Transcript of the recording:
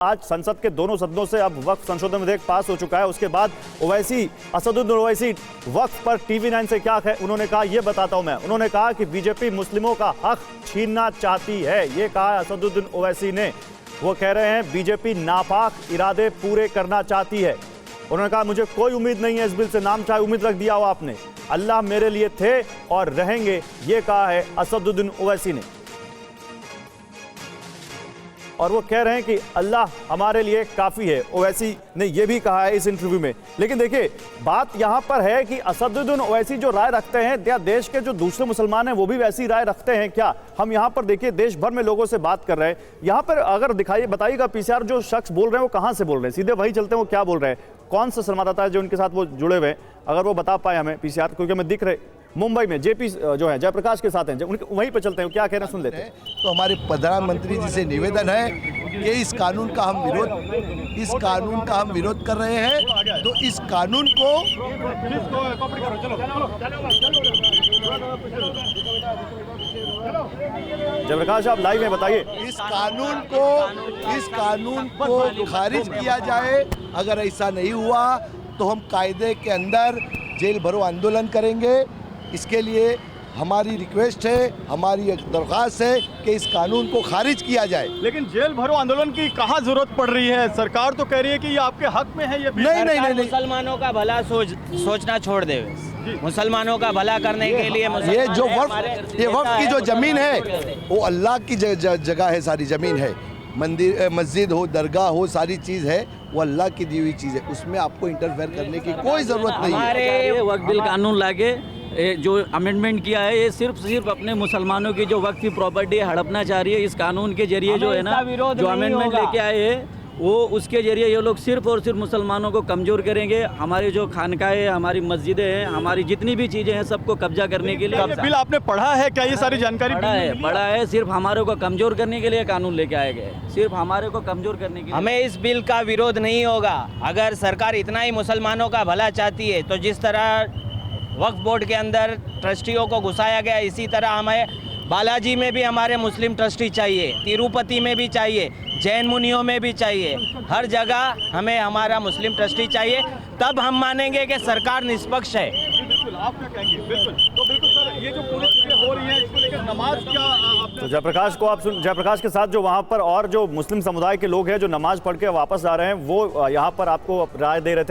आज संसद के दोनों सदनों से अब वक्फ संशोधन विधेयक पास हो चुका है। उसके बाद ओवैसी, असदुद्दीन ओवैसी वक्फ पर टीवी9 से क्या है उन्होंने कहा, ये बताता हूं मैं। उन्होंने कहा कि बीजेपी मुस्लिमों का हक छीनना चाहती है, ये कहा असदुद्दीन ओवैसी ने। वो कह रहे हैं बीजेपी नापाक इरादे पूरे करना चाहती है। उन्होंने कहा मुझे कोई उम्मीद नहीं है इस बिल से, नाम चाहे उम्मीद रख दिया हो आपने, अल्लाह मेरे लिए थे और रहेंगे, ये कहा है असदुद्दीन ओवैसी ने। और वो कह रहे हैं कि अल्लाह हमारे लिए काफ़ी है, ओवैसी ने यह भी कहा है इस इंटरव्यू में। लेकिन देखिए बात यहाँ पर है कि असदुद्दीन ओवैसी जो राय रखते हैं, क्या देश के जो दूसरे मुसलमान हैं वो भी वैसी राय रखते हैं क्या? हम यहाँ पर देखिए देश भर में लोगों से बात कर रहे हैं। यहाँ पर अगर दिखाइए, बताइएगा पीसीआर जो शख्स बोल रहे हैं वो कहाँ से बोल रहे हैं, सीधे वही चलते हैं वो क्या बोल रहे हैं, कौन सा संवाददाता है जो उनके साथ वो जुड़े हुए हैं, अगर वो बता पाए हमें पीसीआर, क्योंकि हमें दिख रहे मुंबई में जेपी जो है जयप्रकाश के साथ हैं, वहीं पर चलते हैं, क्या कह रहे हैं सुन लेते हैं। तो हमारे प्रधानमंत्री जी से निवेदन है कि इस कानून का हम विरोध कर रहे हैं। तो इस कानून को जयप्रकाश आप लाइव में बताइए। इस कानून को खारिज किया जाए। अगर ऐसा नहीं हुआ तो हम कायदे के अंदर जेल भरो आंदोलन करेंगे। इसके लिए हमारी रिक्वेस्ट है, हमारी दरख्वास्त है कि इस कानून को खारिज किया जाए। लेकिन जेल भरो आंदोलन की कहाँ जरूरत पड़ रही है? सरकार तो कह रही है कि ये आपके हक में है। ये नहीं। मुसलमानों का भला सोचना छोड़ दे। मुसलमानों का भला करने के लिए ये जो वक्फ की जो जमीन है वो अल्लाह की जगह है, सारी जमीन है। मंदिर, मस्जिद हो, दरगाह हो, सारी चीज़ है वो अल्लाह की दी हुई चीज़ है, उसमें आपको इंटरफेयर करने की कोई ज़रूरत नहीं है। हमारे वक्फ बिल कानून लाके जो अमेंडमेंट किया है, ये सिर्फ अपने मुसलमानों की जो वक्फ की प्रॉपर्टी हड़पना चाह रही है। इस कानून के जरिए जो है ना, जो अमेंडमेंट लेके आए हैं वो उसके जरिए ये लोग सिर्फ और सिर्फ मुसलमानों को कमज़ोर करेंगे। हमारी जो खानकाहें, हमारी मस्जिदें हैं, हमारी जितनी भी चीज़ें हैं सबको कब्जा करने के लिए। बिल आपने पढ़ा है क्या? ये सारी जानकारी पढ़ा है। सिर्फ हमारे को कमज़ोर करने के लिए कानून लेके आए गए, सिर्फ हमारे को कमज़ोर करने के लिए। हमें इस बिल का विरोध नहीं होगा। अगर सरकार इतना ही मुसलमानों का भला चाहती है तो जिस तरह वक्फ बोर्ड के अंदर ट्रस्टियों को घुसाया गया, इसी तरह हमें बालाजी में भी हमारे मुस्लिम ट्रस्टी चाहिए, तिरुपति में भी चाहिए, जैन मुनियों में भी चाहिए, हर जगह हमें हमारा मुस्लिम ट्रस्टी चाहिए। तब हम मानेंगे कि सरकार निष्पक्ष है। बिल्कुल, आप क्या कहेंगे? बिल्कुल सर, ये जो पूरी चीजें हो रही हैं इसको लेकर नमाज क्या? तो जयप्रकाश को आप जयप्रकाश के साथ जो वहाँ पर और जो मुस्लिम समुदाय के लोग हैं जो नमाज पढ़ के वापस आ रहे हैं, वो यहाँ पर आपको राय दे रहे थे।